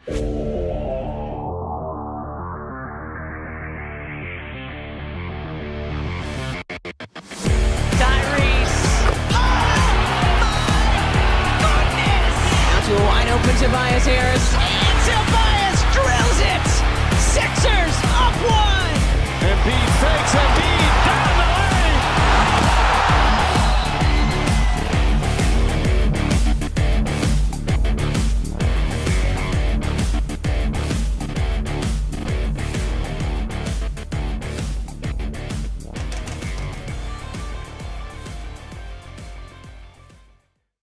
Open Tobias Harris, and Tobias drills it! Sixers up one! Embiid fakes, Embiid down the lane!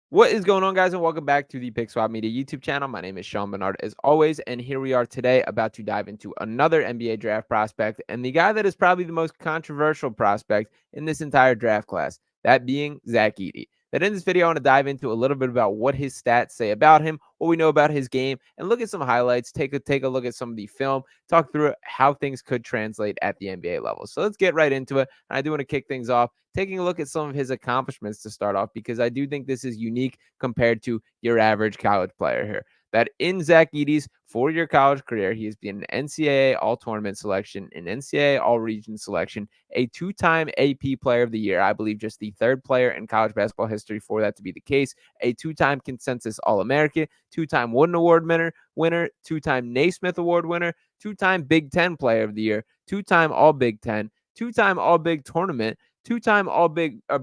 What is going on, guys, and welcome back to the Pick Swap Media YouTube channel. My name is Barnard, as always, and here we are today about to dive into another NBA draft prospect, and the guy that is probably the most controversial prospect in this entire draft class, that being Zach Edey. That in this video, I want to dive into a little bit about what his stats say about him, what we know about his game, and look at some highlights, take a look at some of the film, talk through how things could translate at the NBA level. So let's get right into it, and I do want to kick things off taking a look at some of his accomplishments to start off, because I do think this is unique compared to your average college player here. That in Zach Edey's 4-year college career, he has been an NCAA All-Tournament selection, an NCAA All-Region selection, a 2-time AP Player of the Year, I believe just the 3rd player in college basketball history for that to be the case, a 2-time consensus All-American, 2-time Wooden Award winner, 2-time Naismith Award winner, 2-time Big Ten Player of the Year, 2-time All-Big Ten, 2-time All-Big Tournament, 2-time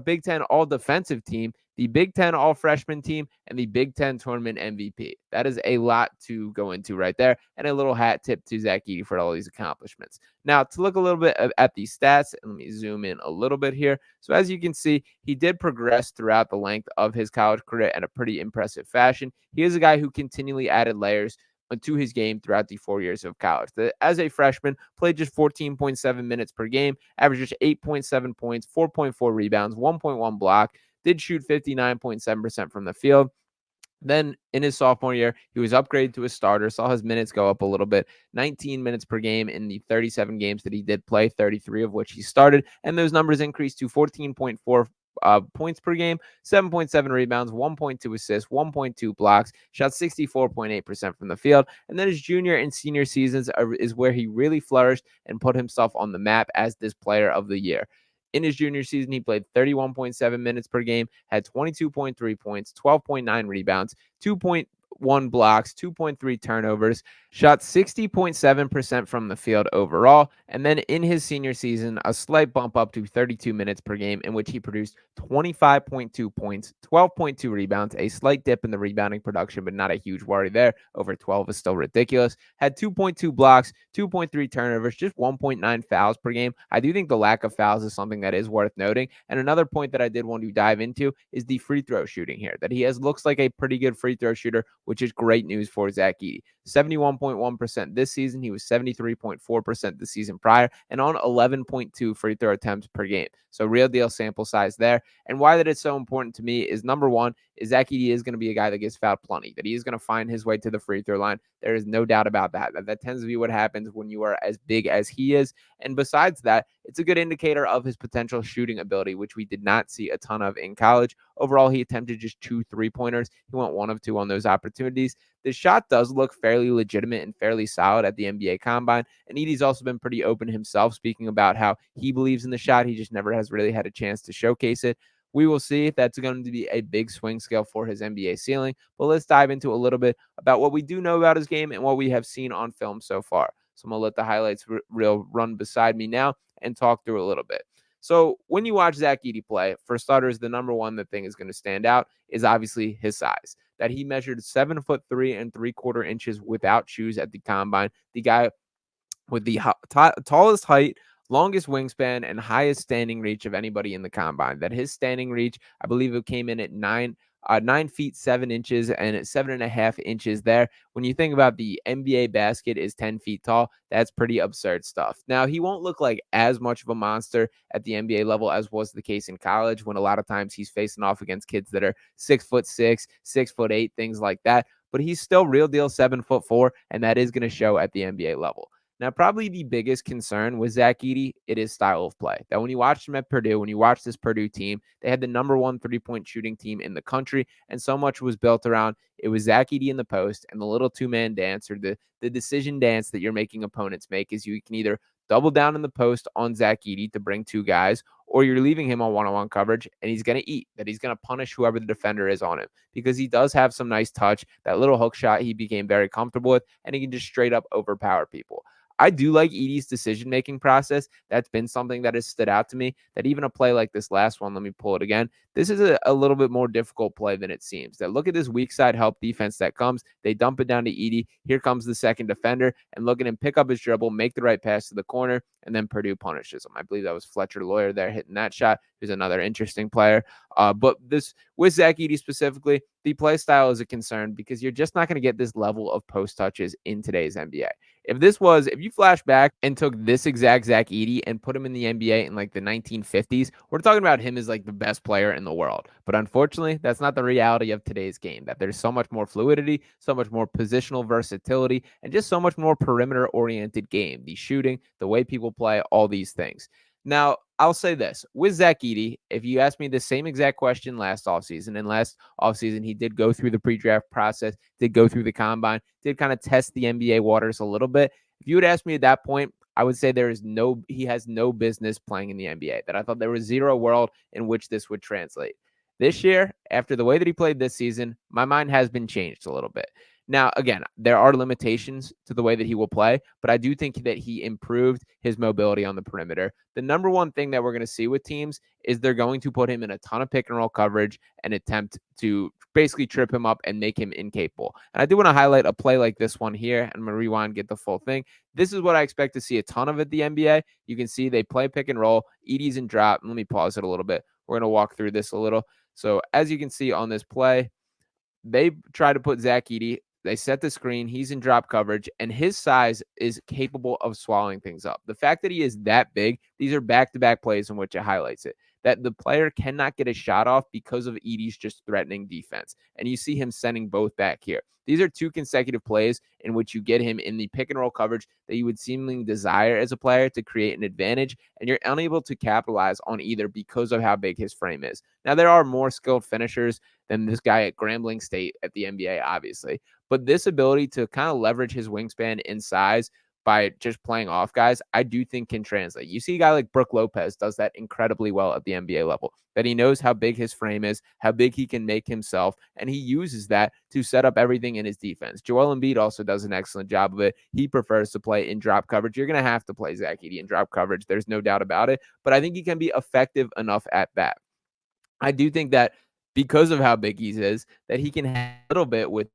Big Ten All-Defensive Team, the Big Ten All-Freshman Team, and the Big Ten Tournament MVP. That is a lot to go into right there, and a little hat tip to Zach Edey for all these accomplishments. Now, to look a little bit at the stats, and let me zoom in a little bit here. So as you can see, he did progress throughout the length of his college career in a pretty impressive fashion. He is a guy who continually added layers to his game throughout the 4 years of college. As a freshman, played just 14.7 minutes per game, averaged just 8.7 points, 4.4 rebounds, 1.1 block, did shoot 59.7% from the field. Then in his sophomore year, he was upgraded to a starter, saw his minutes go up a little bit, 19 minutes per game in the 37 games that he did play, 33 of which he started, and those numbers increased to 14.4 points per game, 7.7 rebounds, 1.2 assists, 1.2 blocks, shot 64.8% from the field. And then his junior and senior seasons is where he really flourished and put himself on the map as this player of the year. In his junior season, he played 31.7 minutes per game, had 22.3 points, 12.9 rebounds, 2.1 blocks, 2.3 turnovers, shot 60.7% from the field overall. And then in his senior season, a slight bump up to 32 minutes per game, in which he produced 25.2 points, 12.2 rebounds, a slight dip in the rebounding production, but not a huge worry there. Over 12 is still ridiculous. Had 2.2 blocks, 2.3 turnovers, just 1.9 fouls per game. I do think the lack of fouls is something that is worth noting. And another point that I did want to dive into is the free throw shooting here, that he looks like a pretty good free throw shooter, which is great news for Zach Edey. 71.1% this season. He was 73.4% the season prior, and on 11.2 free throw attempts per game. So real deal sample size there. And why that is so important to me is, number one, is Zach Edey is going to be a guy that gets fouled plenty, that he is going to find his way to the free throw line. There is no doubt about that. That tends to be what happens when you are as big as he is. And besides that, it's a good indicator of his potential shooting ability, which we did not see a ton of in college. Overall, he attempted just 2 3-pointers. He went 1 of 2 on those opportunities. The shot does look fairly legitimate and fairly solid at the NBA Combine, and Edey's also been pretty open himself, speaking about how he believes in the shot. He just never has really had a chance to showcase it. We will see if that's going to be a big swing scale for his NBA ceiling, but let's dive into a little bit about what we do know about his game and what we have seen on film so far. So I'm going to let the highlights reel run beside me now and talk through a little bit. So when you watch Zach Edey play, for starters, the number one thing is going to stand out is obviously his size. That he measured 7'3 3/4 without shoes at the combine. The guy with the tallest height, longest wingspan, and highest standing reach of anybody in the combine. That his standing reach, I believe it came in at 9 feet 7 inches and 7.5 inches there. When you think about the NBA basket is 10 feet tall, that's pretty absurd stuff. Now, he won't look like as much of a monster at the NBA level as was the case in college, when a lot of times he's facing off against kids that are 6'6", 6'8", things like that. But he's still real deal 7'4", and that is going to show at the NBA level. Now, probably the biggest concern with Zach Edey, it is style of play. That when you watched him at Purdue, when you watched this Purdue team, they had the number one three-point shooting team in the country, and so much was built around it was Zach Edey in the post and the little two-man dance, or the decision dance that you're making opponents make is you can either double down in the post on Zach Edey to bring two guys, or you're leaving him on one-on-one coverage, and he's going to eat, that he's going to punish whoever the defender is on him, because he does have some nice touch. That little hook shot he became very comfortable with, and he can just straight up overpower people. I do like Edey's decision-making process. That's been something that has stood out to me, that even a play like this last one, let me pull it again, this is a little bit more difficult play than it seems. That look at this weak side help defense that comes. They dump it down to Edey. Here comes the second defender, and look at him pick up his dribble, make the right pass to the corner, and then Purdue punishes him. I believe that was Fletcher Lawyer there hitting that shot, who's another interesting player. But this with Zach Edey specifically, the play style is a concern because you're just not going to get this level of post touches in today's NBA. If you flash back and took this exact Zach Edey and put him in the NBA in like the 1950s, we're talking about him as like the best player in the world. But unfortunately, that's not the reality of today's game, that there's so much more fluidity, so much more positional versatility, and just so much more perimeter oriented game. The shooting, the way people play, all these things. Now, I'll say this with Zach Edey, if you asked me the same exact question last offseason, and last offseason he did go through the pre-draft process, did go through the combine, did kind of test the NBA waters a little bit. If you would ask me at that point, I would say he has no business playing in the NBA, that I thought there was zero world in which this would translate. This year, after the way that he played this season, my mind has been changed a little bit. Now, again, there are limitations to the way that he will play, but I do think that he improved his mobility on the perimeter. The number one thing that we're going to see with teams is they're going to put him in a ton of pick and roll coverage and attempt to basically trip him up and make him incapable. And I do want to highlight a play like this one here. I'm going to rewind, get the full thing. This is what I expect to see a ton of at the NBA. You can see they play pick and roll. Edey's in drop. Let me pause it a little bit. We're going to walk through this a little. So as you can see on this play, they try to put Zach Edey. They set the screen. He's in drop coverage, and his size is capable of swallowing things up. The fact that he is that big, these are back-to-back plays in which it highlights it, that the player cannot get a shot off because of Edey's just threatening defense. And you see him sending both back here. These are two consecutive plays in which you get him in the pick and roll coverage that you would seemingly desire as a player to create an advantage, and you're unable to capitalize on either because of how big his frame is. Now, there are more skilled finishers than this guy at Grambling State at the NBA, obviously. But this ability to kind of leverage his wingspan in size by just playing off guys, I do think can translate. You see a guy like Brook Lopez does that incredibly well at the NBA level, that he knows how big his frame is, how big he can make himself, and he uses that to set up everything in his defense. Joel Embiid also does an excellent job of it. He prefers to play in drop coverage. You're going to have to play Zach Edey in drop coverage. There's no doubt about it, but I think he can be effective enough at that. I do think that because of how big he is, that he can have a little bit with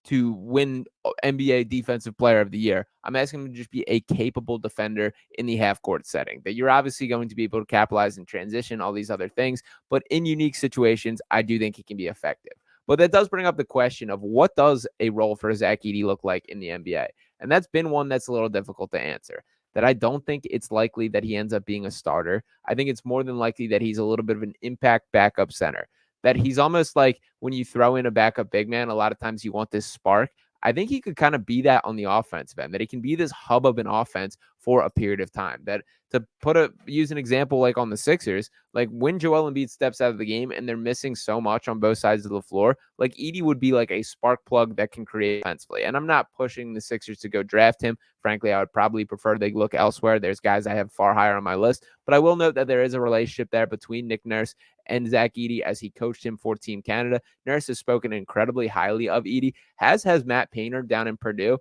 to win NBA Defensive Player of the Year. I'm asking him to just be a capable defender in the half-court setting, that you're obviously going to be able to capitalize in transition, all these other things, but in unique situations, I do think he can be effective. But that does bring up the question of what does a role for Zach Edey look like in the NBA? And that's been one that's a little difficult to answer. That I don't think it's likely that he ends up being a starter. I think it's more than likely that he's a little bit of an impact backup center. That he's almost like when you throw in a backup big man, a lot of times you want this spark. I think he could kind of be that on the offensive end, that he can be this hub of an offense for a period of time. That to use an example like on the Sixers, like when Joel Embiid steps out of the game and they're missing so much on both sides of the floor, like Edey would be like a spark plug that can create offensively. And I'm not pushing the Sixers to go draft him. Frankly, I would probably prefer they look elsewhere. There's guys I have far higher on my list, but I will note that there is a relationship there between Nick Nurse and Zach Edey as he coached him for Team Canada. Nurse has spoken incredibly highly of Edey, as has Matt Painter down in Purdue.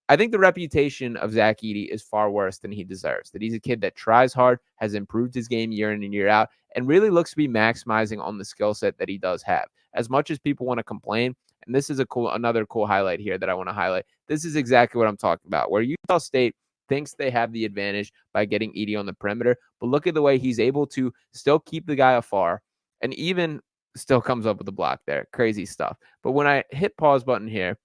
I think the reputation of Zach Edey is far worse than he deserves, that he's a kid that tries hard, has improved his game year in and year out, and really looks to be maximizing on the skill set that he does have. As much as people want to complain, and this is another cool highlight here that I want to highlight, this is exactly what I'm talking about, where Utah State thinks they have the advantage by getting Edey on the perimeter, but look at the way he's able to still keep the guy afar and even still comes up with the block there. Crazy stuff. But when I hit pause button here,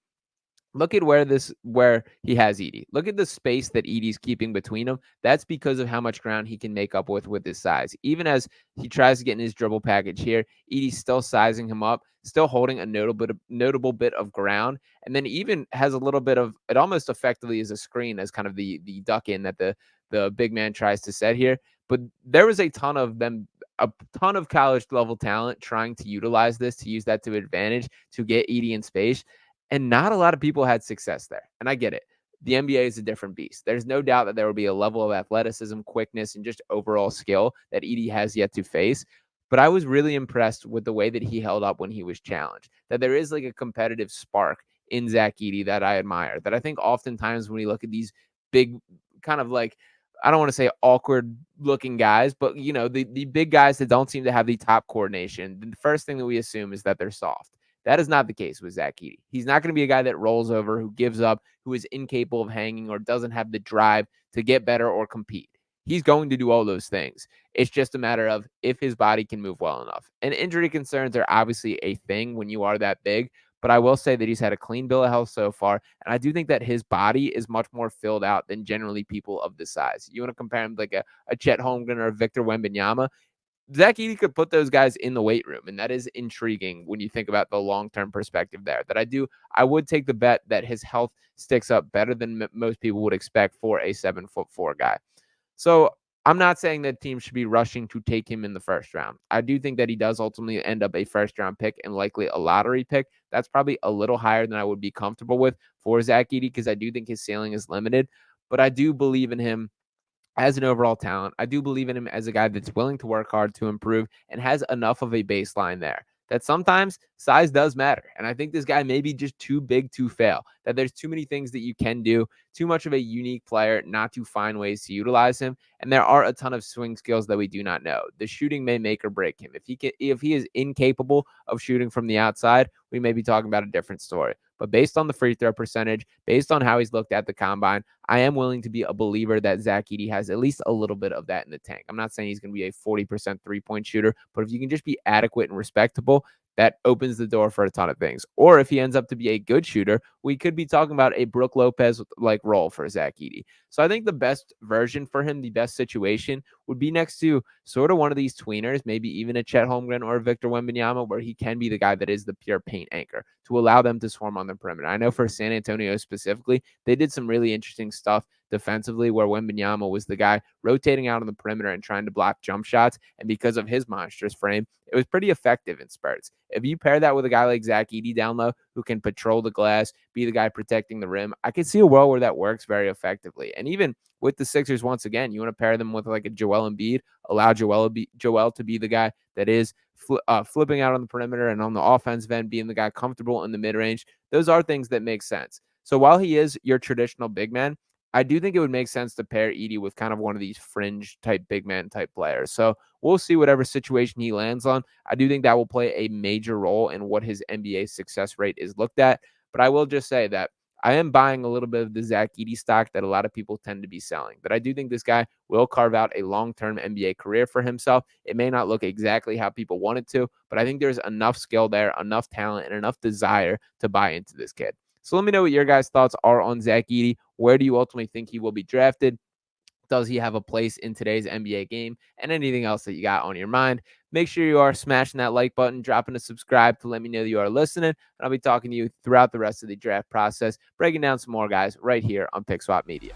look at where he has Edey. Look at the space that Edey's keeping between them. That's because of how much ground he can make up with his size. Even as he tries to get in his dribble package here, Edey's still sizing him up, still holding a notable bit of ground, and then even has a little bit of it. Almost effectively is a screen as kind of the duck in that the big man tries to set here. But there was a ton of college level talent trying to utilize this, to use that to advantage, to get Edey in space. And not a lot of people had success there. And I get it. The NBA is a different beast. There's no doubt that there will be a level of athleticism, quickness, and just overall skill that Edey has yet to face. But I was really impressed with the way that he held up when he was challenged, that there is like a competitive spark in Zach Edey that I admire, that I think oftentimes when we look at these big kind of like, I don't want to say awkward looking guys, but the big guys that don't seem to have the top coordination, the first thing that we assume is that they're soft. That is not the case with Zach Edey. He's not going to be a guy that rolls over, who gives up, who is incapable of hanging, or doesn't have the drive to get better or compete. He's going to do all those things. It's just a matter of if his body can move well enough. And injury concerns are obviously a thing when you are that big, but I will say that he's had a clean bill of health so far, and I do think that his body is much more filled out than generally people of this size. You want to compare him to like a Chet Holmgren or a Victor Wembanyama, Zach Edey could put those guys in the weight room, and that is intriguing when you think about the long-term perspective there. I would take the bet that his health sticks up better than most people would expect for a 7'4" guy. So I'm not saying that teams should be rushing to take him in the first round. I do think that he does ultimately end up a first-round pick and likely a lottery pick. That's probably a little higher than I would be comfortable with for Zach Edey, because I do think his ceiling is limited, but I do believe in him as an overall talent. I do believe in him as a guy that's willing to work hard to improve and has enough of a baseline there that sometimes size does matter. And I think this guy may be just too big to fail, that there's too many things that you can do, too much of a unique player not to find ways to utilize him. And there are a ton of swing skills that we do not know. The shooting may make or break him. If he is incapable of shooting from the outside, we may be talking about a different story. But based on the free throw percentage, based on how he's looked at the combine, I am willing to be a believer that Zach Edey has at least a little bit of that in the tank. I'm not saying he's going to be a 40% three-point shooter, but if you can just be adequate and respectable, that opens the door for a ton of things. Or if he ends up to be a good shooter, we could be talking about a Brook Lopez-like role for Zach Edey. So I think the best version for him, the best situation, would be next to sort of one of these tweeners, maybe even a Chet Holmgren or a Victor Wembanyama, where he can be the guy that is the pure paint anchor to allow them to swarm on the perimeter. I know for San Antonio specifically, they did some really interesting stuff defensively, where Wembanyama was the guy rotating out on the perimeter and trying to block jump shots. And because of his monstrous frame, it was pretty effective in spurts. If you pair that with a guy like Zach Edey down low, who can patrol the glass, be the guy protecting the rim, I could see a world where that works very effectively. And even with the Sixers, once again, you want to pair them with like a Joel Embiid, allow Joel to be the guy that is flipping out on the perimeter, and on the offensive end, being the guy comfortable in the mid-range. Those are things that make sense. So while he is your traditional big man, I do think it would make sense to pair Edey with kind of one of these fringe type big man type players. So we'll see whatever situation he lands on. I do think that will play a major role in what his NBA success rate is looked at. But I will just say that I am buying a little bit of the Zach Edey stock that a lot of people tend to be selling. But I do think this guy will carve out a long-term NBA career for himself. It may not look exactly how people want it to, but I think there's enough skill there, enough talent, and enough desire to buy into this kid. So let me know what your guys' thoughts are on Zach Edey. Where do you ultimately think he will be drafted? Does he have a place in today's NBA game? And anything else that you got on your mind? Make sure you are smashing that like button, dropping a subscribe to let me know that you are listening. And I'll be talking to you throughout the rest of the draft process, breaking down some more guys right here on Pick Swap Media.